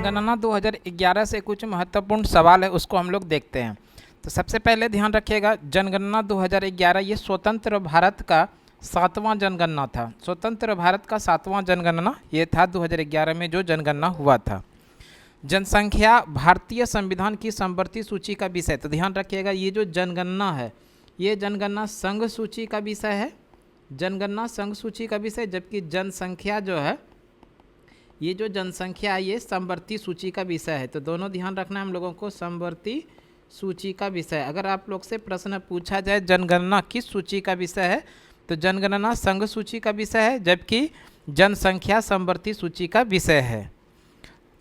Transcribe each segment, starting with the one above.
जनगणना 2011 से कुछ महत्वपूर्ण सवाल है उसको हम लोग देखते हैं। तो सबसे पहले ध्यान रखिएगा, जनगणना 2011 ये स्वतंत्र भारत का 7वां जनगणना था। स्वतंत्र भारत का 7वां जनगणना ये था 2011 में जो जनगणना हुआ था। जनसंख्या भारतीय संविधान की समवर्ती सूची का विषय। तो ध्यान रखिएगा, ये जो जनगणना है ये जनगणना संघ सूची का विषय है, जनगणना संघ सूची का विषय, जबकि जनसंख्या जो है ये जो जनसंख्या है ये समवर्ती सूची का विषय है। तो दोनों ध्यान रखना है हम लोगों को, समवर्ती सूची का विषय। अगर आप लोग से प्रश्न पूछा जाए जनगणना किस सूची का विषय है तो जनगणना संघ सूची का विषय है, जबकि जनसंख्या समवर्ती सूची का विषय है।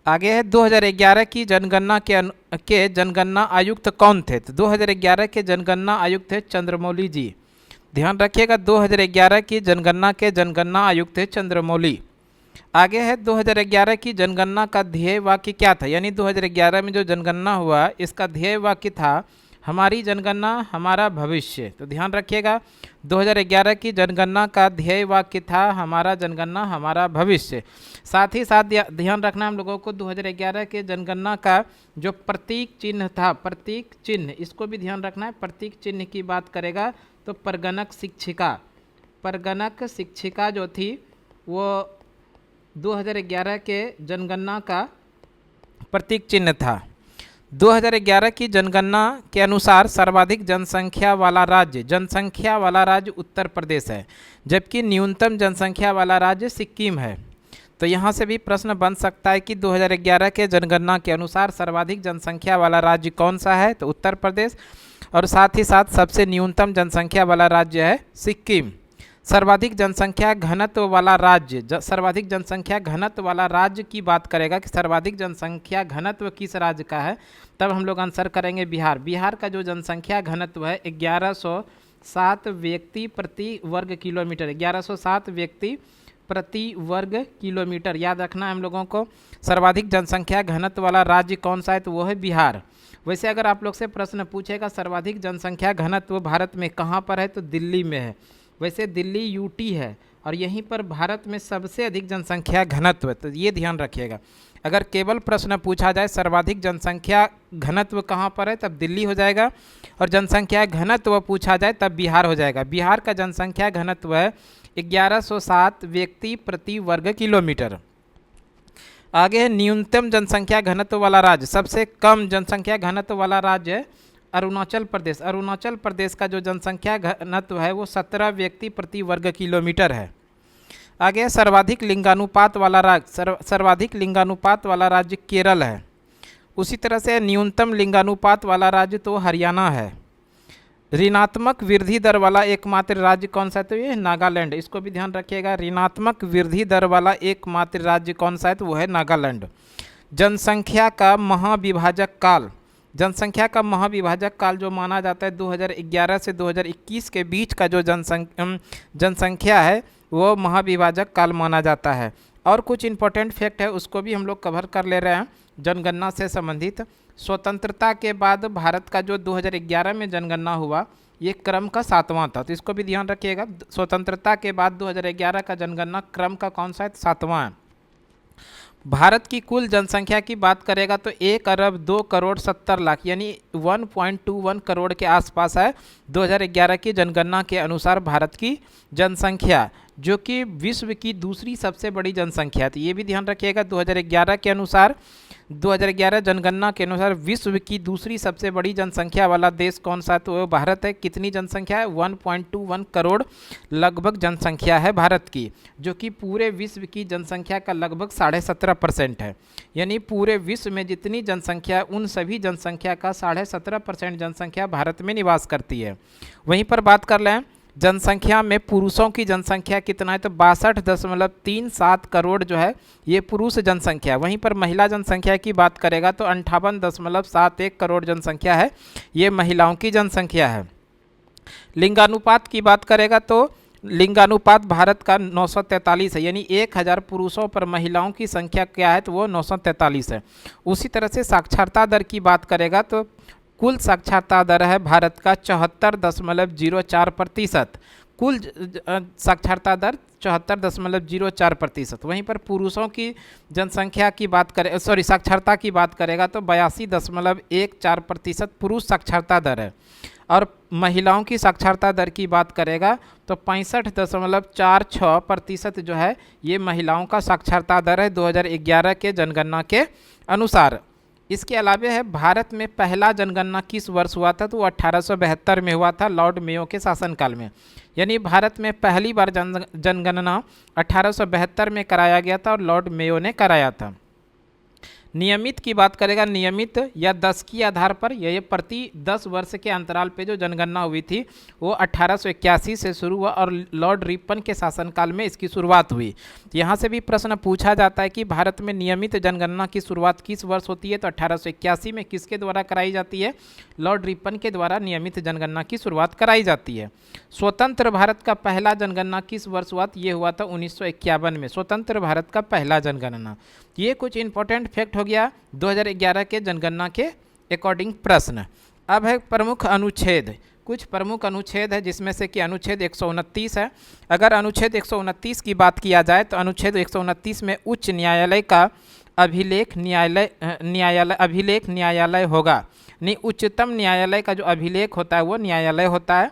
आगे है 2011 की जनगणना के जनगणना आयुक्त कौन थे। तो 2011 के जनगणना आयुक्त थे चंद्रमौली जी। ध्यान रखिएगा, 2011 की जनगणना के जनगणना आयुक्त थे चंद्रमौली। आगे है 2011 की जनगणना का ध्येय वाक्य क्या था, यानी 2011 में जो जनगणना हुआ इसका ध्येय वाक्य था हमारी जनगणना हमारा भविष्य। तो ध्यान रखिएगा, 2011 की जनगणना का ध्येय वाक्य था हमारा जनगणना हमारा भविष्य। साथ ही साथ ध्यान रखना हम लोगों को 2011 के जनगणना का जो प्रतीक चिन्ह था, प्रतीक चिन्ह, इसको भी ध्यान रखना है। प्रतीक चिन्ह की बात करेगा तो परगणक शिक्षिका, परगणक शिक्षिका जो थी वो 2011 के जनगणना का प्रतीक चिन्ह था। 2011 की जनगणना के अनुसार सर्वाधिक जनसंख्या वाला राज्य उत्तर प्रदेश है, जबकि न्यूनतम जनसंख्या वाला राज्य सिक्किम है। तो यहाँ से भी प्रश्न बन सकता है कि 2011 के जनगणना के अनुसार सर्वाधिक जनसंख्या वाला राज्य कौन सा है, तो उत्तर प्रदेश, और साथ ही साथ सबसे न्यूनतम जनसंख्या वाला राज्य है सिक्किम। सर्वाधिक जनसंख्या घनत्व वाला राज्य, सर्वाधिक जनसंख्या घनत्व वाला राज्य की बात करेगा कि सर्वाधिक जनसंख्या घनत्व किस राज्य का है, तब हम लोग आंसर करेंगे बिहार। बिहार का जो जनसंख्या घनत्व है 1107 व्यक्ति प्रति वर्ग किलोमीटर, 1107 व्यक्ति प्रति वर्ग किलोमीटर। याद रखना है हम लोगों को। सर्वाधिक जनसंख्या घनत्व वाला राज्य कौन सा है, तो वो है बिहार। वैसे अगर आप लोग से प्रश्न पूछेगा सर्वाधिक जनसंख्या घनत्व भारत में कहाँ पर है, तो दिल्ली में है। वैसे दिल्ली यूटी है और यहीं पर भारत में सबसे अधिक जनसंख्या घनत्व है, तो ये ध्यान रखिएगा। अगर केवल प्रश्न पूछा जाए सर्वाधिक जनसंख्या घनत्व कहाँ पर है, तब दिल्ली हो जाएगा, और जनसंख्या घनत्व पूछा जाए तब बिहार हो जाएगा। बिहार का जनसंख्या घनत्व है 1107 व्यक्ति प्रति वर्ग किलोमीटर। आगे है न्यूनतम जनसंख्या घनत्व वाला राज्य। सबसे कम जनसंख्या घनत्व वाला राज्य है अरुणाचल प्रदेश। अरुणाचल प्रदेश का जो जनसंख्या घनत्व है वो 17 व्यक्ति प्रति वर्ग किलोमीटर है। आगे सर्वाधिक लिंगानुपात वाला राज्य, सर्वाधिक लिंगानुपात वाला राज्य केरल है। उसी तरह से न्यूनतम लिंगानुपात वाला राज्य तो हरियाणा है। ऋणात्मक वृद्धि दर वाला एकमात्र राज्य कौन सा है, तो ये नागालैंड। इसको भी ध्यान रखिएगा, ऋणात्मक वृद्धि दर वाला एकमात्र राज्य कौन सा है, तो वो है नागालैंड। जनसंख्या का महाविभाजक काल, जनसंख्या का महाविभाजक काल जो माना जाता है 2011 से 2021 के बीच का जो जनसंख्या है वो महाविभाजक काल माना जाता है। और कुछ इंपॉर्टेंट फैक्ट है उसको भी हम लोग कवर कर ले रहे हैं जनगणना से संबंधित। स्वतंत्रता के बाद भारत का जो 2011 में जनगणना हुआ ये क्रम का 7वां था, तो इसको भी ध्यान रखिएगा। स्वतंत्रता के बाद 2011 का जनगणना क्रम का कौन सा है, 7वां है। भारत की कुल जनसंख्या की बात करेगा तो 1 अरब 2 करोड़ 70 लाख यानी 1.21 करोड़ के आसपास है 2011 की जनगणना के अनुसार भारत की जनसंख्या, जो कि विश्व की दूसरी सबसे बड़ी जनसंख्या थी। ये भी ध्यान रखिएगा, 2011 के अनुसार, 2011 जनगणना के अनुसार विश्व की दूसरी सबसे बड़ी जनसंख्या वाला देश कौन सा है, तो वो भारत है। कितनी जनसंख्या है, 1.21 करोड़ लगभग जनसंख्या है भारत की, जो कि पूरे विश्व की जनसंख्या का लगभग 17.5% है। यानी पूरे विश्व में जितनी जनसंख्या उन सभी जनसंख्या का 17.5% जनसंख्या भारत में निवास करती है। वहीं पर बात कर लें जनसंख्या में पुरुषों की जनसंख्या कितना है, तो 62.37 करोड़ जो है ये पुरुष जनसंख्या। वहीं पर महिला जनसंख्या की बात करेगा तो 58.71 करोड़ जनसंख्या है, ये महिलाओं की जनसंख्या है। लिंगानुपात की बात करेगा तो लिंगानुपात भारत का 943 है, यानी 1000 पुरुषों पर महिलाओं की संख्या क्या है, तो वो 943 है। उसी तरह से साक्षरता दर की बात करेगा तो कुल साक्षरता दर है भारत का 74.04%। कुल साक्षरता दर 74.04%। वहीं पर पुरुषों की जनसंख्या की बात करें, साक्षरता की बात करेगा तो 82.14% पुरुष साक्षरता दर है। और महिलाओं की साक्षरता दर की बात करेगा तो 65.46% जो है ये महिलाओं का साक्षरता दर है 2011 के जनगणना के अनुसार। इसके अलावा है भारत में पहला जनगणना किस वर्ष हुआ था, तो वो 1872 में हुआ था, लॉर्ड मेयो के शासनकाल में। यानी भारत में पहली बार जनगणना 1872 में कराया गया था और लॉर्ड मेयो ने कराया था। नियमित की बात करेगा, नियमित या दशकीय आधार पर यह प्रति 10 वर्ष के अंतराल पे जो जनगणना हुई थी वो 1881 से शुरू हुआ और लॉर्ड रिपन के शासनकाल में इसकी शुरुआत हुई। यहाँ से भी प्रश्न पूछा जाता है कि भारत में नियमित जनगणना की शुरुआत किस वर्ष होती है, तो 1881 में किसके द्वारा कराई जाती है, लॉर्ड रिपन के द्वारा नियमित जनगणना की शुरुआत कराई जाती है। स्वतंत्र भारत का पहला जनगणना किस वर्ष हुआ, ये हुआ था 1951 में, स्वतंत्र भारत का पहला जनगणना। ये कुछ इंपॉर्टेंट फैक्ट हो गया 2011 के जनगणना के अकॉर्डिंग प्रश्न। अब है प्रमुख अनुच्छेद, कुछ प्रमुख अनुच्छेद है जिसमें से कि अनुच्छेद 129 है। अगर अनुच्छेद 129 की बात किया जाए तो अनुच्छेद 129 में उच्च न्यायालय का अभिलेख न्यायालय होगा, नहीं उच्चतम न्यायालय का जो अभिलेख होता है वो न्यायालय होता है,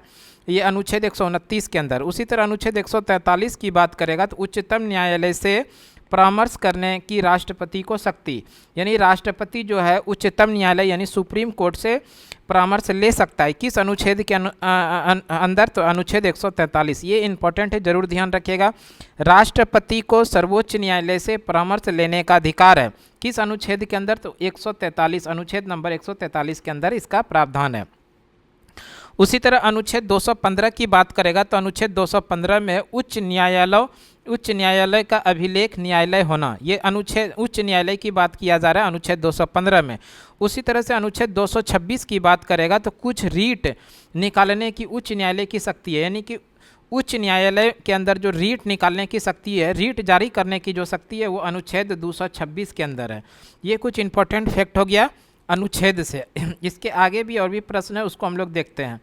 ये अनुच्छेद 129 के अंदर। उसी तरह अनुच्छेद 143 की बात करेगा तो उच्चतम न्यायालय से परामर्श करने की राष्ट्रपति को शक्ति, यानी राष्ट्रपति जो है उच्चतम न्यायालय यानी सुप्रीम कोर्ट से परामर्श ले सकता है। किस अनुच्छेद के अंदर, तो अनुच्छेद 143। ये इंपॉर्टेंट है, जरूर ध्यान रखिएगा। राष्ट्रपति को सर्वोच्च न्यायालय से परामर्श लेने का अधिकार है, किस अनुच्छेद के अंदर, तो 143, अनुच्छेद नंबर 143 के अंदर इसका प्रावधान है। उसी तरह अनुच्छेद 215 की बात करेगा तो अनुच्छेद 215 में उच्च न्यायालय का अभिलेख न्यायालय होना, ये अनुच्छेद उच्च न्यायालय की बात किया जा रहा है अनुच्छेद 215 में। उसी तरह से अनुच्छेद 226 की बात करेगा तो कुछ रीट निकालने की उच्च न्यायालय की शक्ति है, यानी कि उच्च न्यायालय के अंदर जो रीट निकालने की शक्ति है, रीट जारी करने की जो शक्ति है वो अनुच्छेद 226 के अंदर है। ये कुछ इंपॉर्टेंट फैक्ट हो गया अनुच्छेद से। इसके आगे भी और भी प्रश्न है, उसको हम लोग देखते हैं।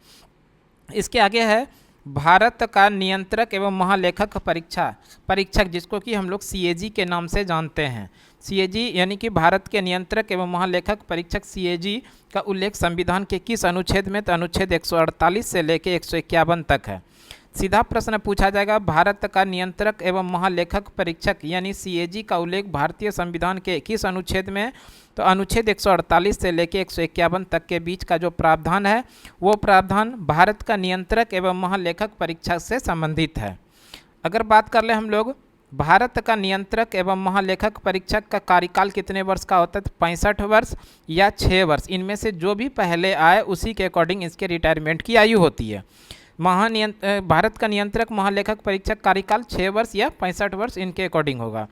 इसके आगे है भारत का नियंत्रक एवं महालेखक परीक्षक जिसको कि हम लोग CAG के नाम से जानते हैं। CAG यानी कि भारत के नियंत्रक एवं महालेखक परीक्षक CAG का उल्लेख संविधान के किस अनुच्छेद में, तो अनुच्छेद 148 से लेकर 151 तक है। सीधा प्रश्न पूछा जाएगा, भारत का नियंत्रक एवं महालेखक परीक्षक यानी CAG का उल्लेख भारतीय संविधान के किस अनुच्छेद में, तो अनुच्छेद 148 से लेकर 151 तक के बीच का जो प्रावधान है वो प्रावधान भारत का नियंत्रक एवं महालेखक परीक्षक से संबंधित है। अगर बात कर ले हम लोग भारत का नियंत्रक एवं महालेखक परीक्षक का कार्यकाल कितने वर्ष का होता है, तो 65 वर्ष या 6 वर्ष, इनमें से जो भी पहले आए उसी के अकॉर्डिंग इसके रिटायरमेंट की आयु होती है। भारत का नियंत्रक महालेखक परीक्षक कार्यकाल 6 वर्ष या 65 वर्ष इनके अकॉर्डिंग होगा।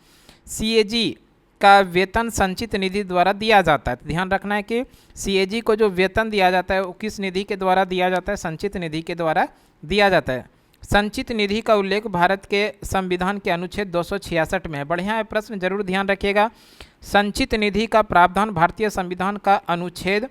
CAG का वेतन संचित निधि द्वारा दिया जाता है। ध्यान रखना है कि CAG को जो वेतन दिया जाता है वो किस निधि के द्वारा दिया जाता है, संचित निधि के द्वारा दिया जाता है। संचित निधि का उल्लेख भारत के संविधान के अनुच्छेद 266 में है। बढ़िया है प्रश्न, जरूर ध्यान रखिएगा। संचित निधि का प्रावधान भारतीय संविधान का अनुच्छेद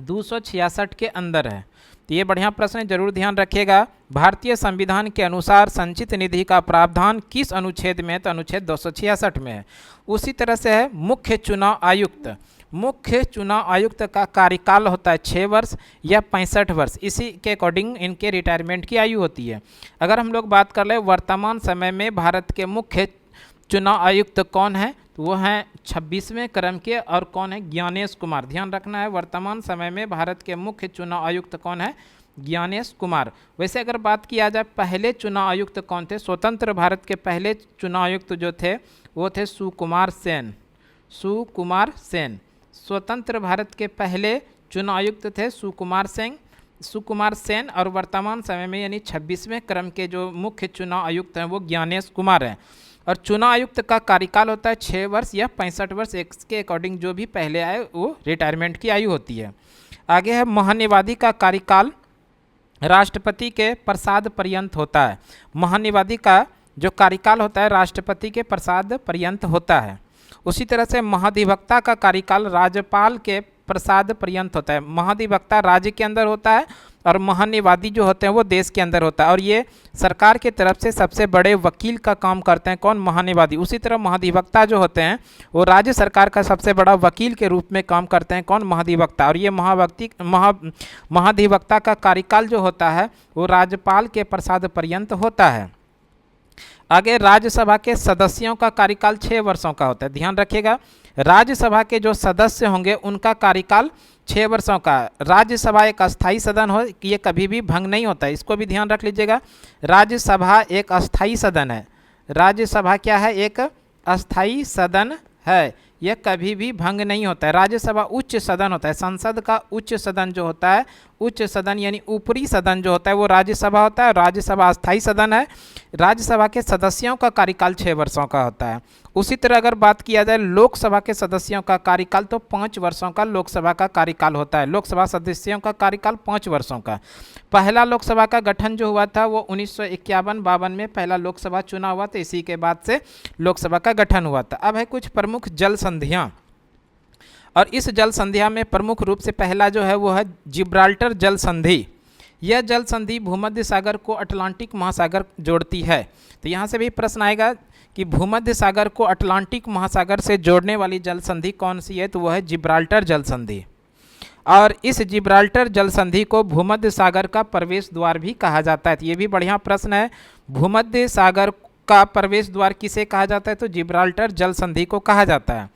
266 के अंदर है। तो ये बढ़िया प्रश्न है, जरूर ध्यान रखिएगा। भारतीय संविधान के अनुसार संचित निधि का प्रावधान किस अनुच्छेद में है, तो अनुच्छेद 266 में है। उसी तरह से है मुख्य चुनाव आयुक्त। मुख्य चुनाव आयुक्त का कार्यकाल होता है 6 वर्ष या 65 वर्ष, इसी के अकॉर्डिंग इनके रिटायरमेंट की आयु होती है। अगर हम लोग बात कर ले वर्तमान समय में भारत के मुख्य चुनाव आयुक्त कौन है, तो वो हैं 26वें क्रम के और कौन है, ज्ञानेश कुमार। ध्यान रखना है वर्तमान समय में भारत के मुख्य चुनाव आयुक्त कौन है, ज्ञानेश कुमार। वैसे अगर बात किया जाए पहले चुनाव आयुक्त कौन थे, स्वतंत्र भारत के पहले चुनाव आयुक्त जो थे वो थे सुकुमार सेन। स्वतंत्र भारत के पहले चुनाव आयुक्त थे सुकुमार सेन और वर्तमान समय में यानी 26वें क्रम के जो मुख्य चुनाव आयुक्त हैं वो ज्ञानेश कुमार हैं। और चुनाव आयुक्त का कार्यकाल होता है 6 वर्ष या 65 वर्ष, इसके अकॉर्डिंग जो भी पहले आए वो रिटायरमेंट की आयु होती है। आगे है महान्यवादी का कार्यकाल राष्ट्रपति के प्रसाद पर्यंत होता है। महान्यवादी का जो कार्यकाल होता है राष्ट्रपति के प्रसाद पर्यंत होता है। उसी तरह से महाधिवक्ता का कार्यकाल राज्यपाल के प्रसाद पर्यंत होता है। महाधिवक्ता राज्य के अंदर होता है और महान्यायवादी जो होते हैं वो देश के अंदर होता है। और ये सरकार की तरफ से सबसे बड़े वकील का काम करते हैं, कौन? महान्यायवादी। उसी तरह महाधिवक्ता जो होते हैं वो राज्य सरकार का सबसे बड़ा वकील के रूप में काम करते हैं, कौन? महाधिवक्ता। और ये महाधिवक्ता का कार्यकाल जो होता है वो राज्यपाल के प्रसाद पर्यंत होता है। आगे, राज्यसभा के सदस्यों का कार्यकाल 6 वर्षों का होता है। ध्यान रखिएगा, राज्यसभा के जो सदस्य होंगे उनका कार्यकाल 6 वर्षों का। राज्यसभा एक अस्थाई सदन हो, ये कभी भी भंग नहीं होता है, इसको भी ध्यान रख लीजिएगा। राज्यसभा एक अस्थाई सदन है। राज्यसभा क्या है? एक अस्थाई सदन है, यह कभी भी भंग नहीं होता है। राज्यसभा उच्च सदन होता है। संसद का उच्च सदन जो होता है, उच्च सदन यानी ऊपरी सदन जो होता है वो राज्यसभा होता है। राज्यसभा अस्थाई सदन है। राज्यसभा के सदस्यों का कार्यकाल 6 वर्षों का होता है। उसी तरह अगर बात किया जाए लोकसभा के सदस्यों का कार्यकाल, तो 5 वर्षों का लोकसभा का कार्यकाल होता है। लोकसभा सदस्यों का कार्यकाल 5 वर्षों का। पहला लोकसभा का गठन जो हुआ था वो 1951-52 में पहला लोकसभा चुना हुआ था, इसी के बाद से लोकसभा का गठन हुआ था। अब है कुछ प्रमुख जल संधियाँ, और इस जल संधिया में प्रमुख रूप से पहला जो है वो है जिब्राल्टर जल संधि। यह जल संधि भूमध्य सागर को अटलांटिक महासागर जोड़ती है। तो यहाँ से भी प्रश्न आएगा कि भूमध्य सागर को अटलांटिक महासागर से जोड़ने वाली जल संधि कौन सी है? तो वह है जिब्राल्टर जल संधि। और इस जिब्राल्टर जल संधि को भूमध्य सागर का प्रवेश द्वार भी कहा जाता है। तो ये भी बढ़िया प्रश्न है, भूमध्य सागर का प्रवेश द्वार किसे कहा जाता है? तो जिब्राल्टर जल संधि को कहा जाता है।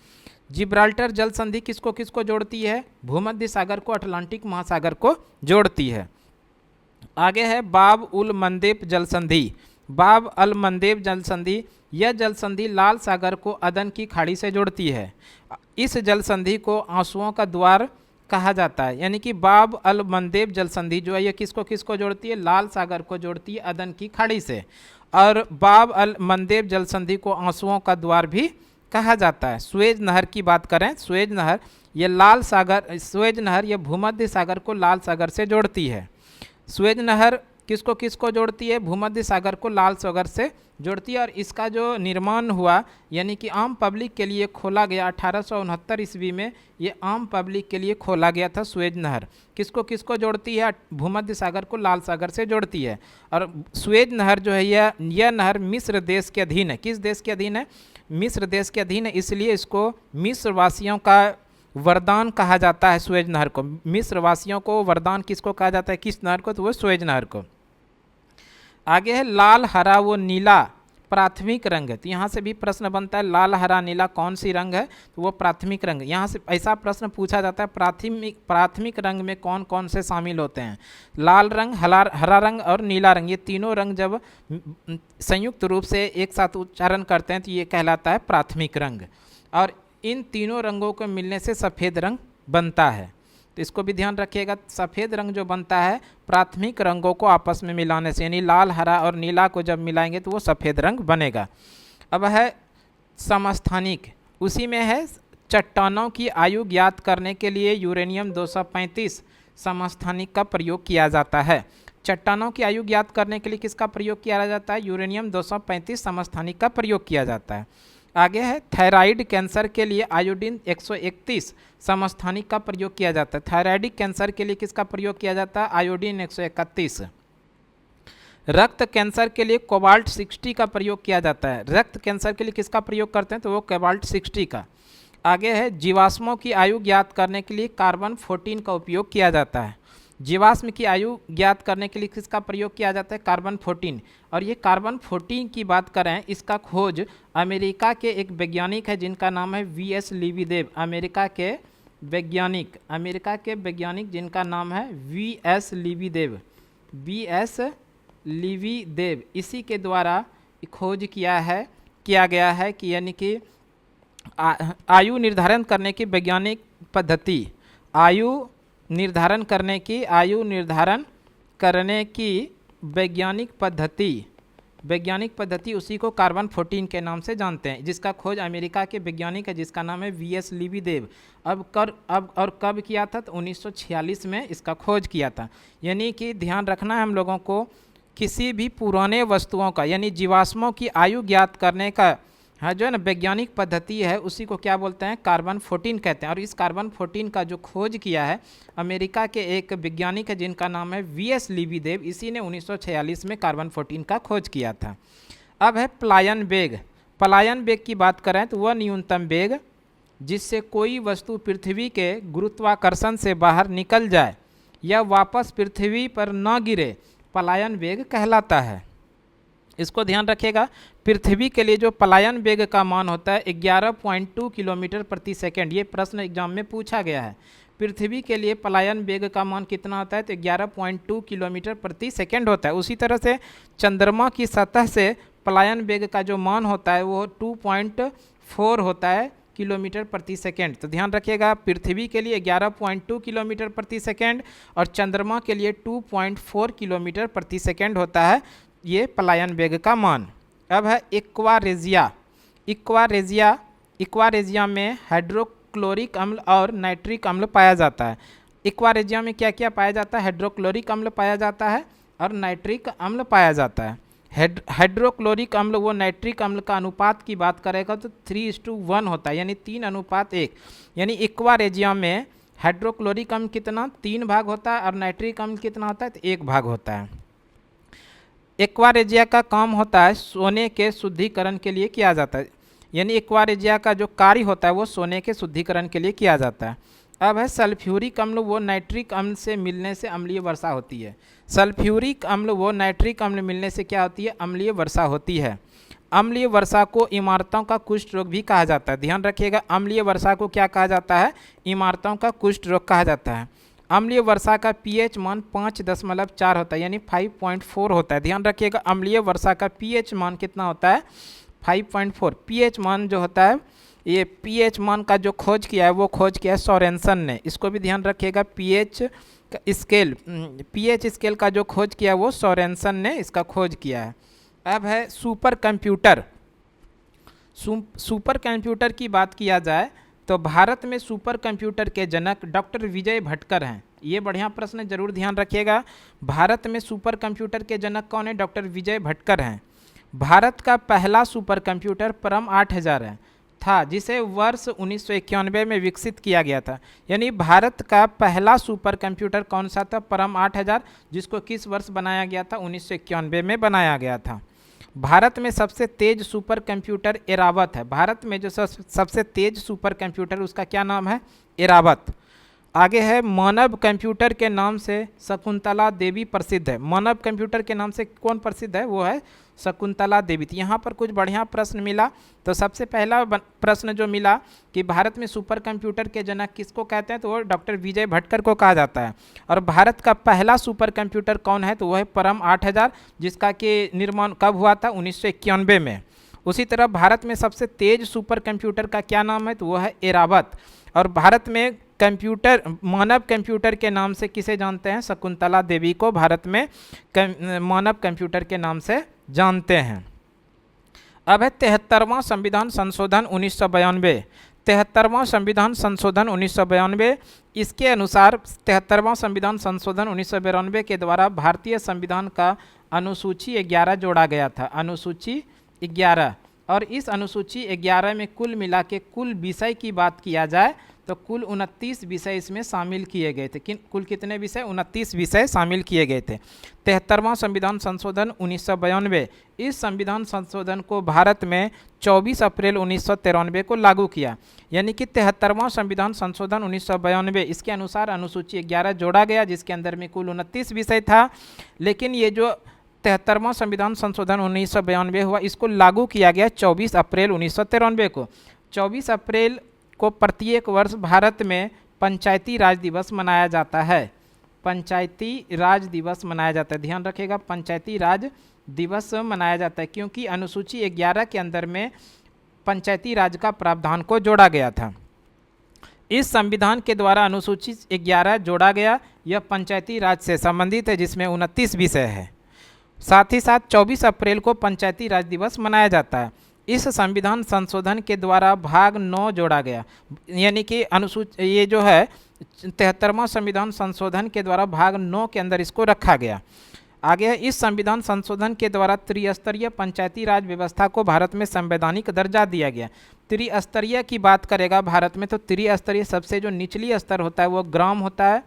जिब्राल्टर जल संधि किसको किसको जोड़ती है? भूमध्य सागर को अटलांटिक महासागर को जोड़ती है। आगे है बाब उल मंदेब जल संधि। बाब अल मंदेब जल संधि, यह जल संधि लाल सागर को अदन की खाड़ी से जोड़ती है। इस जल संधि को आंसुओं का द्वार कहा जाता है। यानी कि बाब अल मंदेब जल संधि जो है ये किसको किसको जोड़ती है? लाल सागर को जोड़ती है अदन की खाड़ी से। और बाब अल मंदेब जल संधि को आंसुओं का द्वार भी कहा जाता है। सुएज नहर की बात करें, सुएज नहर ये लाल सागर, सुएज नहर ये भूमध्य सागर को लाल सागर से जोड़ती है। सुएज नहर किसको किसको जोड़ती है? भूमध्य सागर को लाल सागर से जोड़ती है। और इसका जो निर्माण हुआ यानी कि आम पब्लिक के लिए खोला गया 1869 ईस्वी में, ये आम पब्लिक के लिए खोला गया था सुएज नहर। किसको किसको जोड़ती है? भूमध्य सागर को लाल सागर से जोड़ती है। और सुएज नहर जो है यह नहर मिस्र देश के अधीन है। किस देश के अधीन है? मिस्र देश के अधीन है, इसलिए इसको मिस्र वासियों का वरदान कहा जाता है सुएज नहर को। मिस्र वासियों को वरदान किसको कहा जाता है? किस नहर को? तो वो सुएज नहर को। आगे है लाल हरा व नीला प्राथमिक रंग। तो यहाँ से भी प्रश्न बनता है लाल हरा नीला कौन सी रंग है? तो वो प्राथमिक रंग। यहाँ से ऐसा प्रश्न पूछा जाता है प्राथमिक रंग में कौन कौन से शामिल होते हैं? लाल रंग, हरा रंग और नीला रंग, ये तीनों रंग जब संयुक्त रूप से एक साथ उच्चारण करते हैं तो ये कहलाता है प्राथमिक रंग। और इन तीनों रंगों को मिलने से सफ़ेद रंग बनता है। तो इसको भी ध्यान रखिएगा, सफ़ेद रंग जो बनता है प्राथमिक रंगों को आपस में मिलाने से, यानी लाल हरा और नीला को जब मिलाएंगे तो वो सफ़ेद रंग बनेगा। अब है समस्थानिक, उसी में है चट्टानों की आयु ज्ञात करने के लिए यूरेनियम 235 समस्थानिक का प्रयोग किया जाता है। चट्टानों की आयु ज्ञात करने के लिए किसका प्रयोग किया जाता है? यूरेनियम 235 समस्थानिक का प्रयोग किया जाता है। आगे है थायराइड कैंसर के लिए आयोडीन 131 समस्थानिक का प्रयोग किया जाता है। थायराइडिक कैंसर के लिए किसका प्रयोग किया जाता है? आयोडीन 131। रक्त कैंसर के लिए कोबाल्ट 60 का प्रयोग किया जाता है। रक्त कैंसर के लिए किसका प्रयोग करते हैं? तो वो कोबाल्ट 60 का। आगे है जीवाश्मों की आयु ज्ञात करने के लिए कार्बन 14 का उपयोग किया जाता है। जीवाश्म की आयु ज्ञात करने के लिए किसका प्रयोग किया जाता है? कार्बन 14। और ये कार्बन 14 की बात करें, इसका खोज अमेरिका के एक वैज्ञानिक है जिनका नाम है वी.एस. लिविदेव। अमेरिका के वैज्ञानिक जिनका नाम है वी.एस. लिविदेव। वी.एस. लिविदेव, इसी के द्वारा खोज किया गया है कि यानी कि आयु निर्धारण करने की वैज्ञानिक पद्धति, आयु निर्धारण करने की वैज्ञानिक पद्धति उसी को कार्बन 14 के नाम से जानते हैं, जिसका खोज अमेरिका के वैज्ञानिक है जिसका नाम है वी.एस. लिविदेव। कब किया था? तो 1946 में इसका खोज किया था। यानी कि ध्यान रखना है हम लोगों को, किसी भी पुराने वस्तुओं का यानी जीवाश्मों की आयु ज्ञात करने का हाँ, जो है ना वैज्ञानिक पद्धति है उसी को क्या बोलते हैं, कार्बन 14 कहते हैं। और इस कार्बन 14 का जो खोज किया है अमेरिका के एक वैज्ञानिक है जिनका नाम है वीएस लीबीदेव। इसी ने 1946 में कार्बन 14 का खोज किया था। अब है पलायन वेग। पलायन वेग की बात करें तो वह न्यूनतम वेग जिससे कोई वस्तु पृथ्वी के गुरुत्वाकर्षण से बाहर निकल जाए या वापस पृथ्वी पर न गिरे, पलायन वेग कहलाता है। इसको ध्यान रखिएगा, पृथ्वी के लिए जो पलायन वेग का मान होता है 11.2 किलोमीटर प्रति सेकंड। ये प्रश्न एग्जाम में पूछा गया है। पृथ्वी के लिए पलायन वेग का मान कितना होता है, तो 11.2 किलोमीटर प्रति सेकंड होता है। उसी तरह से चंद्रमा की सतह से पलायन वेग का जो मान होता है वो 2.4 होता है किलोमीटर प्रति सेकंड। तो ध्यान रखिएगा, पृथ्वी के लिए 11.2 किलोमीटर प्रति सेकंड और चंद्रमा के लिए 2.4 किलोमीटर प्रति सेकंड होता है ये पलायन वेग का मान। अब है एक्वारेजिया। एक्वारेजिया में हाइड्रोक्लोरिक अम्ल और नाइट्रिक अम्ल पाया जाता है। एक्वारेजिया में क्या क्या पाया जाता है, हाइड्रोक्लोरिक अम्ल पाया जाता है और नाइट्रिक अम्ल पाया जाता है। हाइड्रोक्लोरिक अम्ल वो नाइट्रिक अम्ल का अनुपात की बात करेगा तो 3:1 होता है, यानी 3:1। यानी एक्वारेजिया में हाइड्रोक्लोरिक अम्ल कितना, 3 भाग होता है और नाइट्रिक अम्ल कितना होता है, तो 1 भाग होता है। एक्वारेजिया का काम होता है सोने के शुद्धिकरण के लिए किया जाता है, यानी एक्वारेजिया का जो कार्य होता है वो सोने के शुद्धिकरण के लिए किया जाता है। अब है सल्फ्यूरिक अम्ल, वो नाइट्रिक अम्ल से मिलने से अम्लीय वर्षा होती है। सल्फ्यूरिक अम्ल वो नाइट्रिक अम्ल मिलने से क्या होती है, अम्लीय वर्षा होती है। अम्लीय वर्षा को इमारतों का कुष्ठ रोग भी कहा जाता है। ध्यान रखिएगा, अम्लीय वर्षा को क्या कहा जाता है, इमारतों का कुष्ठ रोग कहा जाता है। अम्लीय वर्षा का पीएच मान 5.4 होता है, यानी 5.4 होता है। ध्यान रखिएगा, अम्लीय वर्षा का पीएच मान कितना होता है, 5.4। पीएच मान जो होता है, ये पीएच मान का जो खोज किया है वो खोज किया है सोरेनसन ने। इसको भी ध्यान रखिएगा, पीएच स्केल का जो खोज किया है वो सोरेनसन ने इसका खोज किया है। अब है सुपर कंप्यूटर। सुपर कंप्यूटर की बात किया जाए तो भारत में सुपर कंप्यूटर के जनक डॉक्टर विजय भटकर हैं। ये बढ़िया प्रश्न है, जरूर ध्यान रखिएगा। भारत में सुपर कंप्यूटर के जनक कौन है, डॉक्टर विजय भटकर हैं। भारत का पहला सुपर कंप्यूटर परम 8000 है था, जिसे वर्ष 1991 में विकसित किया गया था। यानी भारत का पहला सुपर कंप्यूटर कौन सा था, परम 8000, जिसको किस वर्ष बनाया गया था, 1991 में बनाया गया था। भारत में सबसे तेज सुपर कंप्यूटर एरावत है। भारत में जो सबसे तेज सुपर कंप्यूटर उसका क्या नाम है, एरावत। आगे है मानव कंप्यूटर के नाम से शकुंतला देवी प्रसिद्ध है। मानव कंप्यूटर के नाम से कौन प्रसिद्ध है, वो है शकुंतला देवी। तो यहाँ पर कुछ बढ़िया प्रश्न मिला। तो सबसे पहला प्रश्न जो मिला कि भारत में सुपर कंप्यूटर के जनक किसको कहते हैं, तो वो डॉक्टर विजय भटकर को कहा जाता है। और भारत का पहला सुपर कंप्यूटर कौन है, तो वह है परम 8000, जिसका कि निर्माण कब हुआ था, 1991 में। उसी तरह भारत में सबसे तेज सुपर कंप्यूटर का क्या नाम है, तो वह है एरावत। और भारत में कंप्यूटर, मानव कंप्यूटर के नाम से किसे जानते हैं, शकुंतला देवी को भारत में मानव कंप्यूटर के नाम से जानते हैं। अब है 73वां संविधान संशोधन 1992। 73वां संविधान संशोधन 1992, इसके अनुसार 73वां संविधान संशोधन 1992 के द्वारा भारतीय संविधान का अनुसूची 11 जोड़ा गया था। अनुसूची 11, और इस अनुसूची 11 में कुल मिला के कुल विषय की बात किया जाए तो कुल 29 विषय इसमें शामिल किए गए थे। कुल कितने विषय, 29 विषय शामिल किए गए थे। 73वां संविधान संशोधन 1992, इस संविधान संशोधन को भारत में 24 अप्रैल 1993 को लागू किया। यानी कि 73वां संविधान संशोधन 1992, इसके अनुसार अनुसूची 11 जोड़ा गया, जिसके अंदर में कुल 29 विषय था। लेकिन ये जो 73वां संविधान संशोधन 1992 हुआ, इसको लागू किया गया 24 अप्रैल 1993 को। 24 अप्रैल को प्रत्येक वर्ष भारत में पंचायती राज दिवस मनाया जाता है। पंचायती राज दिवस मनाया जाता है, ध्यान रखिएगा, पंचायती राज दिवस मनाया जाता है, क्योंकि अनुसूची 11 के अंदर में पंचायती राज का प्रावधान को जोड़ा गया था। इस संविधान के द्वारा अनुसूची 11 जोड़ा गया, यह पंचायती राज से संबंधित है, जिसमें 29 विषय है। साथ ही साथ 24 अप्रैल को पंचायती राज दिवस मनाया जाता है। इस संविधान संशोधन के द्वारा भाग 9 जोड़ा गया, यानी कि अनुसूची ये जो है 73वां संविधान संशोधन के द्वारा भाग 9 के अंदर इसको रखा गया। आगे है, इस संविधान संशोधन के द्वारा त्रिस्तरीय पंचायती राज व्यवस्था को भारत में संवैधानिक दर्जा दिया गया। त्रिस्तरीय की बात करेगा भारत में तो त्रिस्तरीय सबसे जो निचली स्तर होता है वो ग्राम होता है,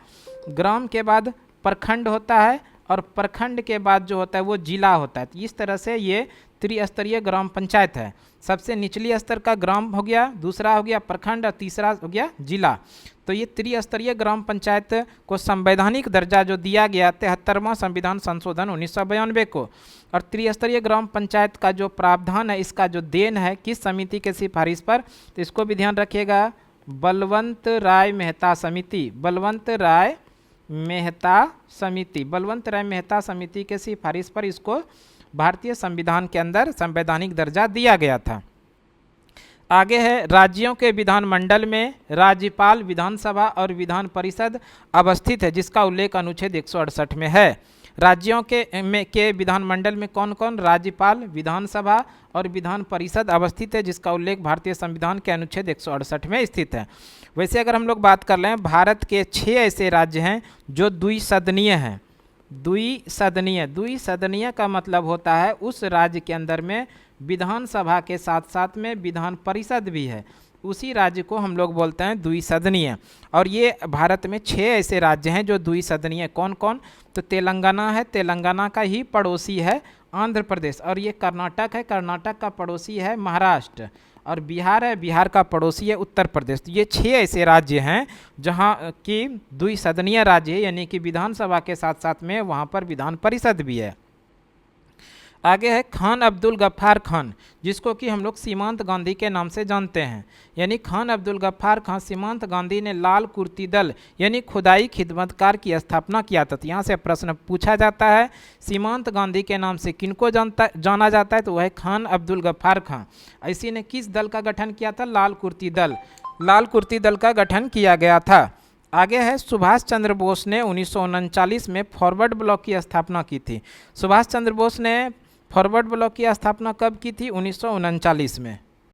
ग्राम के बाद प्रखंड होता है और प्रखंड के बाद जो होता है वो जिला होता है। तो इस तरह से ये त्रिस्तरीय ग्राम पंचायत है। सबसे निचली स्तर का ग्राम हो गया, दूसरा हो गया प्रखंड और तीसरा हो गया जिला। तो ये त्रिस्तरीय ग्राम पंचायत को संवैधानिक दर्जा जो दिया गया 73वां संविधान संशोधन 1992 को। और त्रिस्तरीय ग्राम पंचायत का जो प्रावधान है, इसका जो देन है किस समिति के सिफारिश पर, तो इसको भी ध्यान रखिएगा, बलवंत राय मेहता समिति, बलवंत राय मेहता समिति, बलवंत राय मेहता समिति के सिफारिश पर इसको भारतीय संविधान के अंदर संवैधानिक दर्जा दिया गया था। आगे है, राज्यों के विधानमंडल में राज्यपाल, विधानसभा और विधान परिषद अवस्थित है, जिसका उल्लेख अनुच्छेद 168 में है। राज्यों के विधानमंडल में कौन कौन, राज्यपाल, विधानसभा और विधान परिषद अवस्थित है, जिसका उल्लेख भारतीय संविधान के अनुच्छेद 168 में स्थित है। वैसे अगर हम लोग बात कर लें, भारत के 6 ऐसे राज्य हैं जो द्विसदनीय हैं। द्विसदनीय का मतलब होता है उस राज्य के अंदर में विधानसभा के साथ साथ में विधान परिषद भी है, उसी राज्य को हम लोग बोलते हैं द्विसदनीय। और ये भारत में 6 ऐसे राज्य हैं जो द्विसदनीय। कौन कौन, तो तेलंगाना है, तेलंगाना का ही पड़ोसी है आंध्र प्रदेश, और ये कर्नाटक है, कर्नाटक का पड़ोसी है महाराष्ट्र, और बिहार है, बिहार का पड़ोसी है उत्तर प्रदेश। तो ये 6 ऐसे राज्य हैं जहाँ की द्विसदनीय राज्य है, यानी कि विधानसभा के साथ साथ में वहाँ पर विधान परिषद भी है। आगे है, खान अब्दुल गफ्फार खान, जिसको कि हम लोग सीमांत गांधी के नाम से जानते हैं। यानी खान अब्दुल गफ्फार खान, सीमांत गांधी ने लाल कुर्ती दल यानी खुदाई खिदमतकार की स्थापना किया था। तो यहाँ से प्रश्न पूछा जाता है, सीमांत गांधी के नाम से किनको जाना जाता है, तो वह है खान अब्दुल गफ्फार खान। इसी ने किस दल का गठन किया था, लाल कुर्ती दल, लाल कुर्ती दल का गठन किया गया था। आगे है, सुभाष चंद्र बोस ने 1939 में फॉरवर्ड ब्लॉक की स्थापना की थी। सुभाष चंद्र बोस ने फॉरवर्ड ब्लॉक की स्थापना कब की थी, 1939 में।